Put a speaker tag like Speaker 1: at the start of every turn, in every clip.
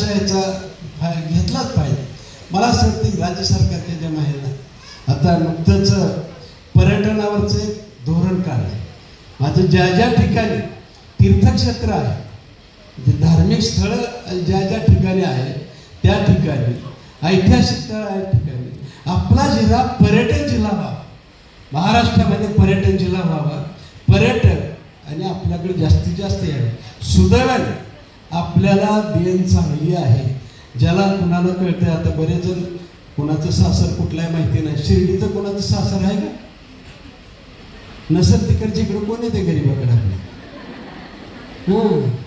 Speaker 1: अशा याचा घेतलाच पाहिजे. मला असं वाटतं राज्य सरकारच्या ज्या महिला आता नुकतंच पर्यटनावरचं एक धोरण काढलं. माझं ज्या ज्या ठिकाणी तीर्थक्षेत्र आहे, जे धार्मिक स्थळं ज्या ज्या ठिकाणी आहेत त्या ठिकाणी, ऐतिहासिक स्थळं आहेत ठिकाणी आपला जिल्हा पर्यटन जिल्हा व्हावा, महाराष्ट्रामध्ये पर्यटन जिल्हा व्हावा. पर्यटक आणि आपल्याकडे जास्तीत जास्त यावे. सुदैवाने आपल्याला देण चांगली आहे. ज्याला कुणाला कळतं, आता बरेच जण कुणाचं सासर कुठलाही माहिती नाही. शिर्डीचं कोणाचं सासर आहे का? नसत तिकडच्या इकडं कोण येते गरीबाकडे आपल्या?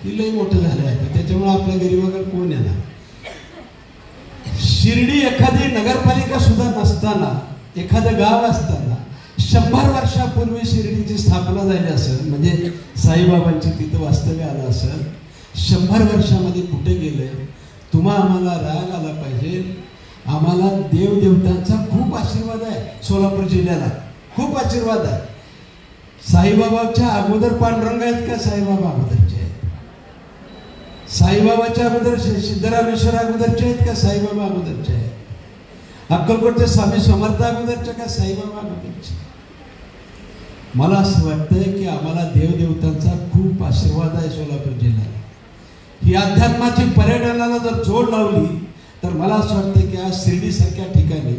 Speaker 1: ती लई मोठं झालं आहे, त्याच्यामुळे आपल्या गरीबाकडे कोण येणार? शिर्डी एखादी नगरपालिका सुद्धा नसताना, एखादं गाव असताना 100 वर्षापूर्वी शिर्डीची स्थापना झाली असेल, म्हणजे साईबाबांची तिथं वास्तव्य आलं असेल. 100 वर्षामध्ये कुठे गेले? तुम्हा आम्हाला राग आला पाहिजे. आम्हाला देवदेवतांचा खूप आशीर्वाद आहे. सोलापूर जिल्ह्याला खूप आशीर्वाद आहे. साईबाबाच्या अगोदर पांडुरंग आहेत का? साईबाबा अगोदरचे आहेत. साईबाबाच्या अगोदर सिद्धरामेश्वर अगोदरचे आहेत का? साईबाबा अगोदरचे आहेत. अक्कलकोटचे स्वामी समर्थ अगोदरचे का? साईबाबा अगोदरचे. मला असं वाटतंय की आम्हाला देवदेवतांचा खूप आशीर्वाद आहे सोलापूर जिल्ह्याला. ही अध्यात्माची पर्यटनाला जर जोड लावली तर मला असं वाटतं की आज शिर्डीसारख्या ठिकाणी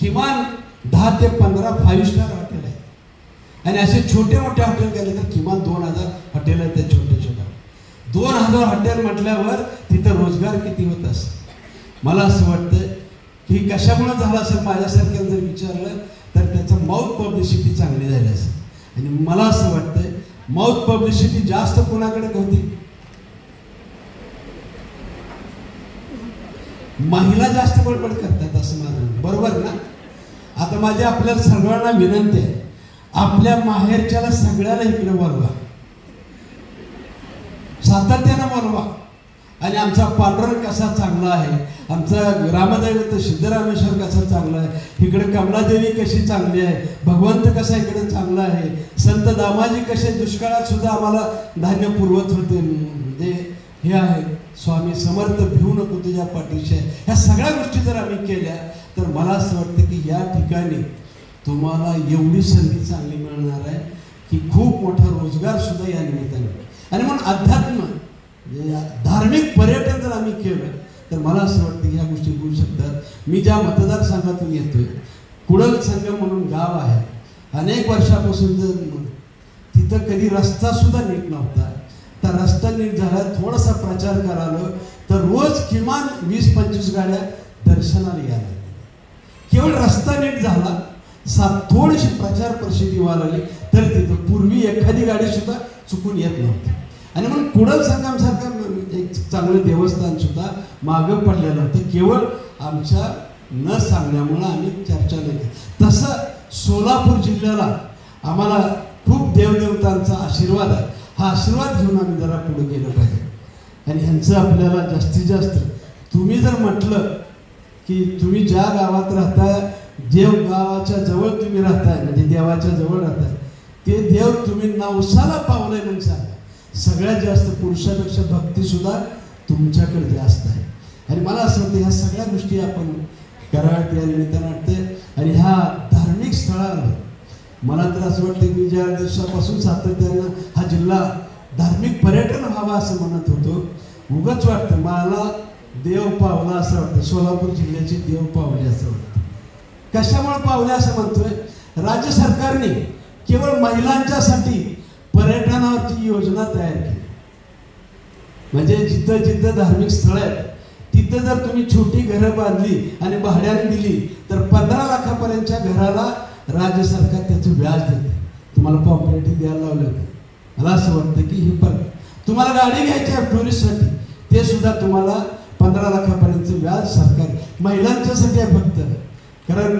Speaker 1: किमान 10 ते 15 5 स्टार हॉटेल आहे. आणि असे छोटे मोठे हॉटेल गेले तर किमान 2000 हॉटेल आहेत. त्या छोटे छोटे 2000 हॉटेल म्हटल्यावर तिथं रोजगार किती होत असेल? मला असं वाटतं की कशामुळे झालं असेल. माझ्यासारख्याला जर विचारलं तर त्याचं माउथ पब्लिसिटी चांगली झाली असेल. आणि मला असं वाटतंय माउथ पब्लिसिटी जास्त कोणाकडे होती? महिला जास्त बडबड करतात असं माझं बरोबर ना? आता माझी आपल्याला सगळ्यांना विनंती आहे, आपल्या माहेरच्याला सगळ्याला इकडे बोलवा, सातत्यानं बोलवा. आणि आमचा पांडुरंग कसा चांगला आहे, आमचा ग्रामदैवत सिद्धरामेश्वर कसा चांगला आहे, इकडे कमलादेवी कशी चांगली आहे, भगवंत कसा इकडे चांगला आहे, संत दामाजी कसे दुष्काळात सुद्धा आम्हाला धान्य पुरवत होते, म्हणजे हे आहे स्वामी समर्थ भिवू नको तुझ्या पाठीशी. ह्या सगळ्या गोष्टी जर आम्ही केल्या तर मला असं वाटतं की या ठिकाणी तुम्हाला एवढी संधी चांगली मिळणार आहे की खूप मोठा रोजगार सुद्धा या निमित्ताने. आणि म्हणून अध्यात्म धार्मिक पर्यटन जर आम्ही केलं तर मला असं वाटतं की ह्या गोष्टी होऊ शकतात. मी ज्या मतदारसंघातून येतोय, कुडल संगम म्हणून गाव आहे, अनेक वर्षापासून जर तिथं कधी रस्ता सुद्धा नीट नव्हता. तर रस्ता नीट झाला, थोडासा प्रचार करालो तर रोज किमान 20-25 गाड्या दर्शनाला यायला. केवळ रस्ता नीट झाला, थोडीशी प्रचार प्रसिद्धी वाढली तर तिथं पूर्वी एखादी गाडी सुद्धा चुकून येत नव्हती. आणि म्हणून कुडल संगमसारखं एक चांगलं देवस्थान सुद्धा मागं पडलेलं होतं, केवळ आमच्या न सांगण्यामुळं आम्ही चर्चा नाही केली. तसं सोलापूर जिल्ह्याला आम्हाला खूप देवदेवतांचा आशीर्वाद आहे. हा आशीर्वाद घेऊन आम्ही जरा पुढे गेलं पाहिजे. आणि ह्यांचं आपल्याला जास्तीत जास्त, तुम्ही जर म्हटलं की तुम्ही ज्या गावात राहताय, देव गावाच्या जवळ तुम्ही राहताय, म्हणजे देवाच्या जवळ राहताय, ते देव तुम्ही नवसाला पावलंय म्हणून सांगा. सगळ्यात जास्त पुरुषापेक्षा भक्ती सुद्धा तुमच्याकडे जास्त आहे. आणि मला असं वाटतं ह्या सगळ्या गोष्टी आपण कराव्यात या निमित्तानं वाटते. आणि ह्या धार्मिक स्थळांवर मला तर असं वाटतं की ज्या दिवसापासून सातत्यानं हा जिल्हा धार्मिक पर्यटन व्हावा असं म्हणत होतो, उगाच वाटतं मला देव पावला असं वाटतं. सोलापूर जिल्ह्याची देव पावली असं वाटतं. कशामुळे पावले असं म्हणतोय? राज्य सरकारने केवळ महिलांच्यासाठी पर्यटनावरची योजना तयार केली. म्हणजे जिथं जिथं धार्मिक स्थळं आहेत तिथं जर तुम्ही छोटी घरं बांधली आणि भाड्याने दिली तर 15 लाखापर्यंतच्या घराला राज्य सरकार त्याचं व्याज देते. तुम्हाला पॉम्पलेटी द्यायला लावलं होतं. मला असं वाटतं की ही तुम्हाला गाडी घ्यायची आहे टुरिस्टसाठी, ते सुद्धा तुम्हाला 15 लाखापर्यंतचं व्याज सरकार महिलांच्यासाठी आहे फक्त. कारण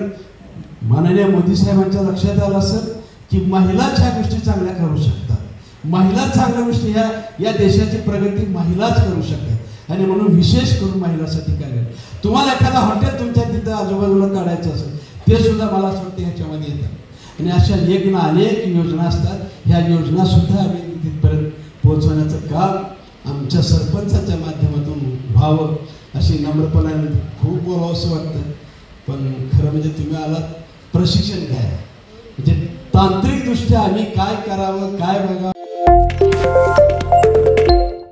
Speaker 1: माननीय मोदी साहेबांच्या लक्षात आलं असेल की महिलाच ह्या गोष्टी चांगल्या करू शकतात. महिलाच चांगल्या गोष्टी या देशाची प्रगती महिलाच करू शकतात. आणि म्हणून विशेष करून महिलांसाठी काय तुम्हाला एखादा हॉटेल तुमच्या तिथं आजूबाजूला काढायचं असेल ते सुद्धा मला असं वाटतं ह्याच्यामध्ये येतात. आणि अशा एक ना अनेक योजना असतात. ह्या योजना सुद्धा आम्ही तिथपर्यंत पोहोचवण्याचं काम आमच्या सरपंचाच्या माध्यमातून व्हावं अशी नम्रपणाने खूप बोलावं असं वाटतं. पण खरं म्हणजे तुम्ही आलात प्रशिक्षण घ्या, म्हणजे तांत्रिकदृष्ट्या आम्ही काय करावं काय बघावं.